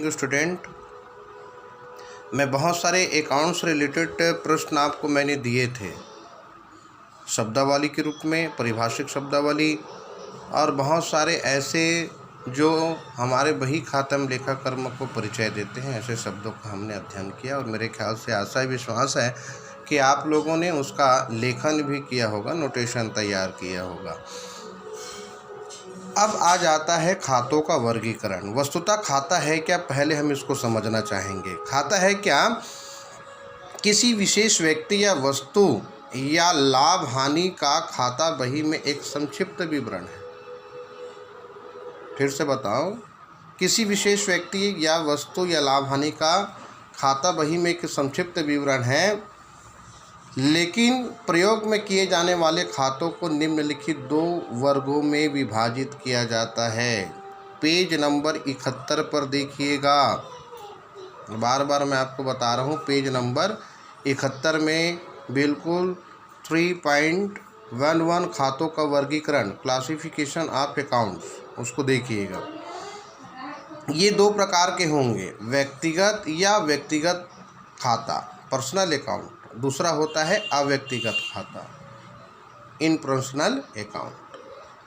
Morning student. मैं बहुत सारे अकाउंट्स रिलेटेड प्रश्न आपको मैंने दिए थे, शब्दावली के रूप में, परिभाषिक शब्दावली, और बहुत सारे ऐसे जो हमारे बही खातम लेखा कर्म को परिचय देते हैं, ऐसे शब्दों का हमने अध्ययन किया। और मेरे ख्याल से आशा विश्वास है कि आप लोगों ने उसका लेखन भी किया होगा, नोटेशन तैयार किया होगा। अब आ जाता है खातों का वर्गीकरण। वस्तुतः खाता है क्या, पहले हम इसको समझना चाहेंगे। खाता है क्या किसी विशेष व्यक्ति या वस्तु या लाभ हानि का खाता बही में एक संक्षिप्त विवरण है। फिर से बताओ, किसी विशेष व्यक्ति या वस्तु या लाभ हानि का खाता बही में एक संक्षिप्त विवरण है, लेकिन प्रयोग में किए जाने वाले खातों को निम्नलिखित 2 वर्गों में विभाजित किया जाता है। पेज नंबर 71 पर देखिएगा, बार बार मैं आपको बता रहा हूँ, पेज नंबर 71 में बिल्कुल 3.11 खातों का वर्गीकरण, क्लासिफिकेशन ऑफ अकाउंट्स, उसको देखिएगा। ये 2 प्रकार के होंगे, व्यक्तिगत या व्यक्तिगत खाता, पर्सनल अकाउंट। दूसरा होता है अव्यक्तिगत खाता, इन पर्सनल अकाउंट।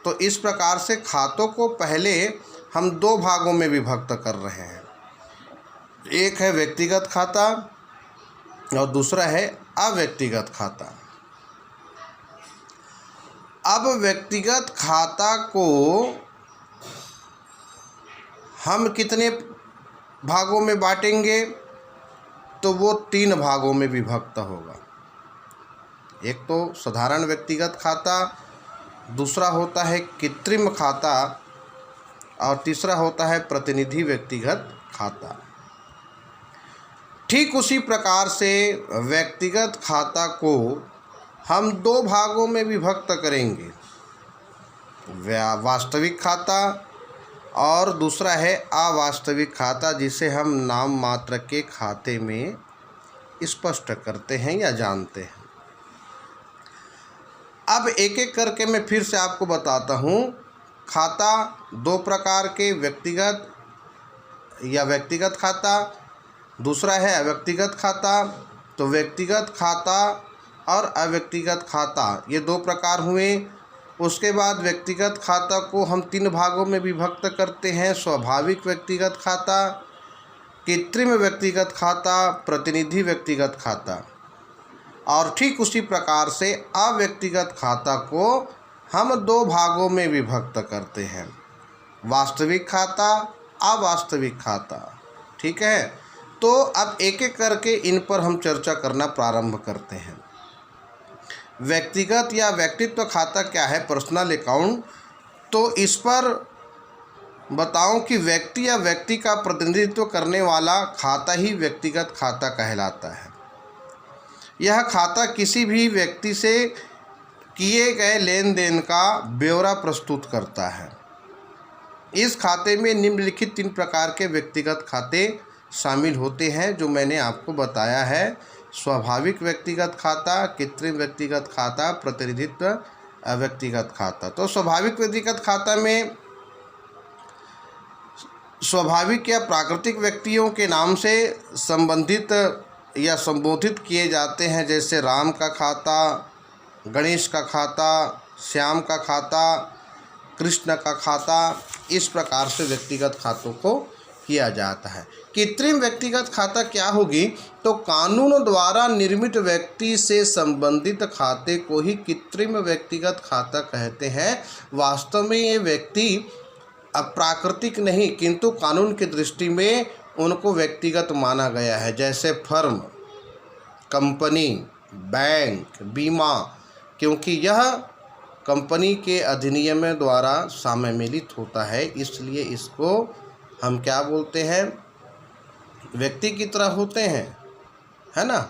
तो इस प्रकार से खातों को पहले हम 2 भागों में विभक्त कर रहे हैं। एक है व्यक्तिगत खाता और दूसरा है अव्यक्तिगत खाता। अब व्यक्तिगत खाता को हम कितने भागों में बांटेंगे, तो वो 3 भागों में विभक्त होगा। एक तो साधारण व्यक्तिगत खाता, दूसरा होता है कृत्रिम खाता और तीसरा होता है प्रतिनिधि व्यक्तिगत खाता। ठीक उसी प्रकार से व्यक्तिगत खाता को हम 2 भागों में विभक्त करेंगे, वास्तविक खाता और दूसरा है अवास्तविक खाता, जिसे हम नाम मात्र के खाते में स्पष्ट करते हैं या जानते हैं। अब एक एक करके मैं फिर से आपको बताता हूँ। खाता 2 प्रकार के, व्यक्तिगत या व्यक्तिगत खाता, दूसरा है अव्यक्तिगत खाता। तो व्यक्तिगत खाता और अव्यक्तिगत खाता ये 2 प्रकार हुए। उसके बाद व्यक्तिगत खाता को हम 3 भागों में विभक्त करते हैं, स्वाभाविक व्यक्तिगत खाता, कृत्रिम व्यक्तिगत खाता, प्रतिनिधि व्यक्तिगत खाता। और ठीक उसी प्रकार से अव्यक्तिगत खाता को हम 2 भागों में विभक्त करते हैं, वास्तविक खाता, अवास्तविक खाता। ठीक है, तो अब एक एक करके इन पर हम चर्चा करना प्रारंभ करते हैं। व्यक्तिगत या व्यक्तित्व खाता क्या है, पर्सनल अकाउंट। तो इस पर बताऊं कि व्यक्ति या व्यक्ति का प्रतिनिधित्व करने वाला खाता ही व्यक्तिगत खाता कहलाता है। यह खाता किसी भी व्यक्ति से किए गए लेन देन का ब्यौरा प्रस्तुत करता है। इस खाते में निम्नलिखित 3 प्रकार के व्यक्तिगत खाते शामिल होते हैं, जो मैंने आपको बताया है। स्वाभाविक व्यक्तिगत खाता, कृत्रिम व्यक्तिगत खाता, प्रतिनिधित्व व्यक्तिगत खाता। तो स्वाभाविक व्यक्तिगत खाता में स्वाभाविक या प्राकृतिक व्यक्तियों के नाम से संबंधित या संबोधित किए जाते हैं, जैसे राम का खाता, गणेश का खाता, श्याम का खाता, कृष्ण का खाता। इस प्रकार से व्यक्तिगत खातों को किया जाता है। कृत्रिम व्यक्तिगत खाता क्या होगी, तो कानून द्वारा निर्मित व्यक्ति से संबंधित खाते को ही कृत्रिम व्यक्तिगत खाता कहते हैं। वास्तव में ये व्यक्ति अप्राकृतिक नहीं, किंतु कानून की दृष्टि में उनको व्यक्तिगत माना गया है, जैसे फर्म, कंपनी, बैंक, बीमा, क्योंकि यह कंपनी के अधिनियम द्वारा सम्मिलित होता है, इसलिए इसको हम क्या बोलते हैं, व्यक्ति की तरह होते हैं, है ना,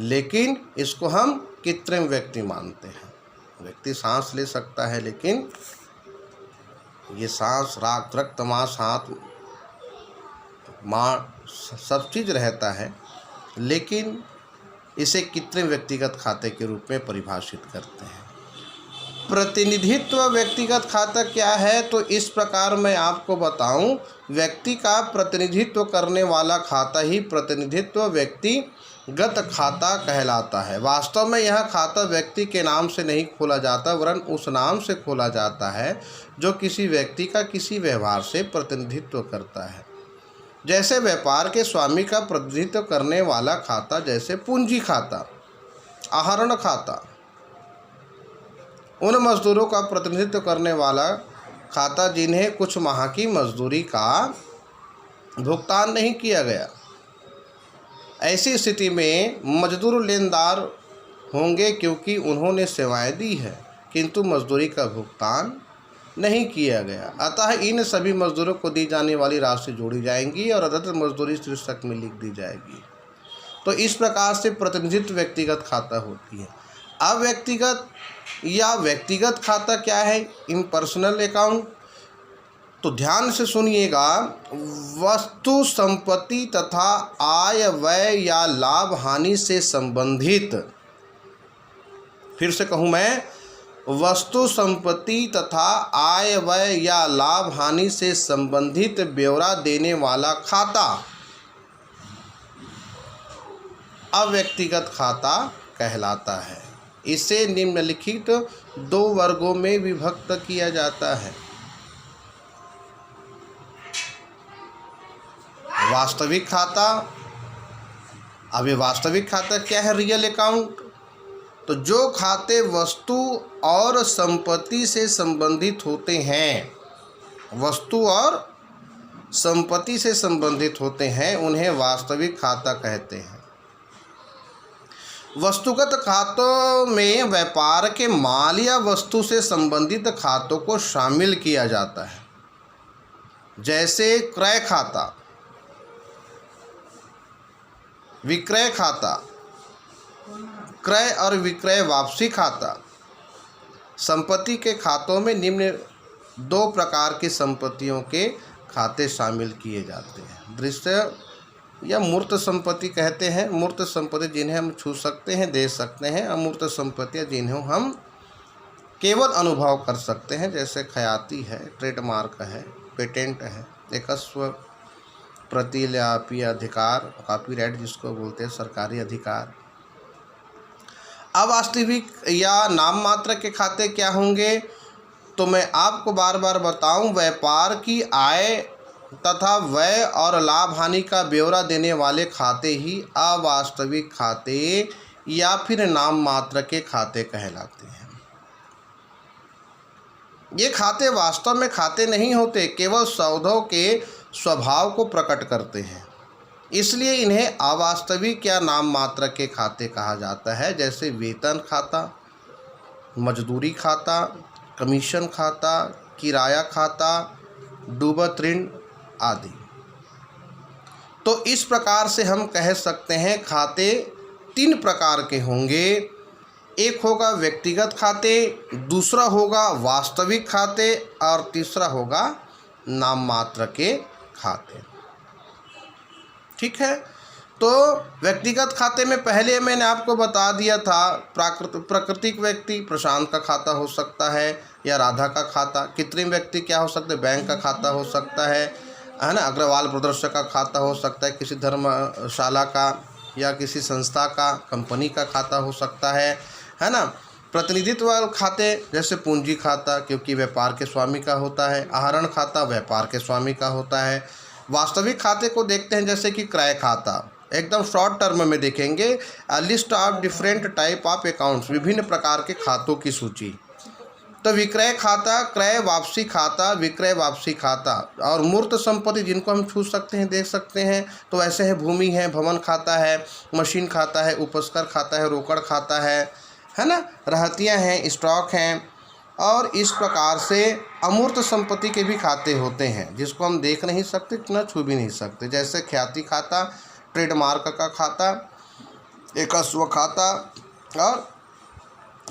लेकिन इसको हम कृत्रिम व्यक्ति मानते हैं। व्यक्ति सांस ले सकता है, लेकिन ये सांस, रक्त, मांस, हाथ, सब चीज़ रहता है, लेकिन इसे कृत्रिम व्यक्तिगत खाते के रूप में परिभाषित करते हैं। प्रतिनिधित्व व्यक्तिगत खाता क्या है, तो इस प्रकार मैं आपको बताऊं, व्यक्ति का प्रतिनिधित्व करने वाला खाता ही प्रतिनिधित्व व्यक्तिगत खाता कहलाता है। वास्तव में यह खाता व्यक्ति के नाम से नहीं खोला जाता, वरन उस नाम से खोला जाता है जो किसी व्यक्ति का किसी व्यवहार से प्रतिनिधित्व करता है। जैसे व्यापार के स्वामी का प्रतिनिधित्व करने वाला खाता, जैसे पूंजी खाता, आहरण खाता, उन मजदूरों का प्रतिनिधित्व करने वाला खाता जिन्हें कुछ माह की मजदूरी का भुगतान नहीं किया गया। ऐसी स्थिति में मजदूर लेनदार होंगे क्योंकि उन्होंने सेवाएं दी है किंतु मजदूरी का भुगतान नहीं किया गया। अतः इन सभी मजदूरों को दी जाने वाली राशि जोड़ी जाएंगी और अदद मजदूरी शीर्षक में लिख दी जाएगी। तो इस प्रकार से प्रतिनिधित्व व्यक्तिगत खाता होती है। अब व्यक्तिगत या व्यक्तिगत खाता क्या है, इम्पर्सनल अकाउंट। तो ध्यान से सुनिएगा, वस्तु संपत्ति तथा आय व्यय या लाभ हानि से संबंधित, फिर से कहूँ मैं, वस्तु संपत्ति तथा आय व्यय या लाभ हानि से संबंधित ब्यौरा देने वाला खाता अव्यक्तिगत खाता कहलाता है। इसे निम्नलिखित दो वर्गों में विभक्त किया जाता है। वास्तविक खाता। अब ये वास्तविक खाता क्या है, रियल अकाउंट। तो जो खाते वस्तु और संपत्ति से संबंधित होते हैं, वस्तु और संपत्ति से संबंधित होते हैं, उन्हें वास्तविक खाता कहते हैं। वस्तुगत खातों में व्यापार के माल या वस्तु से संबंधित खातों को शामिल किया जाता है, जैसे क्रय खाता, विक्रय खाता, क्रय और विक्रय वापसी खाता। संपत्ति के खातों में निम्न दो प्रकार की संपत्तियों के खाते शामिल किए जाते हैं। दृश्य या मूर्त संपत्ति कहते हैं। मूर्त संपत्ति जिन्हें हम छू सकते हैं, दे सकते हैं। अमूर्त संपत्तियाँ जिन्हें हम केवल अनुभव कर सकते हैं, जैसे ख्याति है, ट्रेडमार्क है, पेटेंट है, एकस्व प्रतिलिपि अधिकार, कॉपीराइट जिसको बोलते हैं, सरकारी अधिकार। अवास्तविक या नाम मात्र के खाते क्या होंगे, तो मैं आपको बार बार बताऊं, व्यापार की आय तथा व्यय और लाभ हानि का ब्यौरा देने वाले खाते ही अवास्तविक खाते या फिर नाम मात्र के खाते कहलाते हैं। ये खाते वास्तव में खाते नहीं होते, केवल सौदों के स्वभाव को प्रकट करते हैं, इसलिए इन्हें अवास्तविक या नाम मात्र के खाते कहा जाता है। जैसे वेतन खाता, मजदूरी खाता, कमीशन खाता, किराया खाता, डूबत ऋण आदि। तो इस प्रकार से हम कह सकते हैं खाते तीन प्रकार के होंगे। एक होगा व्यक्तिगत खाते, दूसरा होगा वास्तविक खाते और तीसरा होगा नाम मात्र के खाते। ठीक है। तो व्यक्तिगत खाते में पहले मैंने आपको बता दिया था, प्राकृतिक व्यक्ति प्रशांत का खाता हो सकता है या राधा का खाता। कृत्रिम व्यक्ति क्या हो सकता है, बैंक का खाता हो सकता है ना, अग्रवाल ब्रदर्स का खाता हो सकता है, किसी धर्मशाला का या किसी संस्था का, कंपनी का खाता हो सकता है ना। प्रतिनिधित्व खाते जैसे पूंजी खाता, क्योंकि व्यापार के स्वामी का होता है। आहरण खाता व्यापार के स्वामी का होता है। वास्तविक खाते को देखते हैं जैसे कि क्रय खाता, एकदम शॉर्ट टर्म में देखेंगे, list of different type of accounts, विभिन्न प्रकार के खातों की सूची। तो विक्रय खाता, क्रय वापसी खाता, विक्रय वापसी खाता। और मूर्त संपत्ति जिनको हम छू सकते हैं, देख सकते हैं, तो ऐसे है भूमि है, भवन खाता है, मशीन खाता है, उपस्कर खाता है, रोकड़ खाता है ना, रहतियाँ हैं, स्टॉक हैं। और इस प्रकार से अमूर्त संपत्ति के भी खाते होते हैं जिसको हम देख नहीं सकते, न छू भी नहीं सकते, जैसे ख्याति खाता, ट्रेडमार्क का खाता, एकस्व खाता और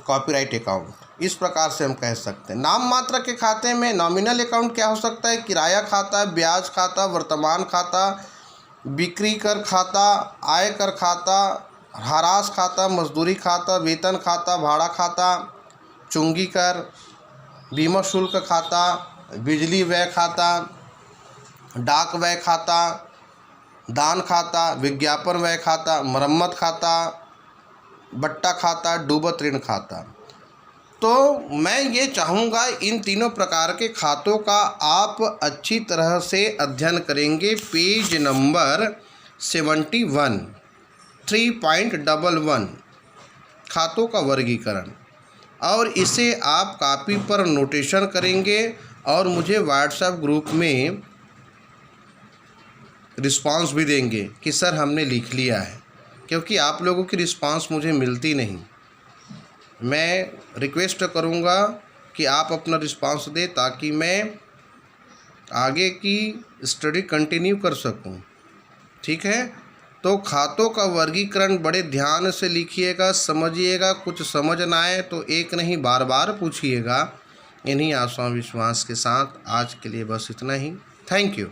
कॉपीराइट अकाउंट। इस प्रकार से हम कह सकते हैं। नाम मात्र के खाते में नॉमिनल अकाउंट क्या हो सकता है, किराया खाता, ब्याज खाता, वर्तमान खाता, बिक्री कर खाता, आय कर खाता, ह्रास खाता, मजदूरी खाता, वेतन खाता, भाड़ा खाता, चुंगी कर, बीमा शुल्क खाता, बिजली व्यय खाता, डाक व्यय खाता, दान खाता, विज्ञापन व्यय खाता, मरम्मत खाता, बट्टा खाता, डूबत ऋण खाता। तो मैं ये चाहूँगा इन तीनों प्रकार के खातों का आप अच्छी तरह से अध्ययन करेंगे। पेज नंबर 71 3.11 खातों का वर्गीकरण, और इसे आप कॉपी पर नोटेशन करेंगे और मुझे व्हाट्सएप ग्रुप में रिस्पांस भी देंगे कि सर हमने लिख लिया है, क्योंकि आप लोगों की रिस्पांस मुझे मिलती नहीं। मैं रिक्वेस्ट करूंगा कि आप अपना रिस्पांस दें ताकि मैं आगे की स्टडी कंटिन्यू कर सकूं। ठीक है, तो खातों का वर्गीकरण बड़े ध्यान से लिखिएगा, समझिएगा। कुछ समझ ना आए तो एक नहीं बार बार पूछिएगा। इन्हीं आशा विश्वास के साथ आज के लिए बस इतना ही। Thank you.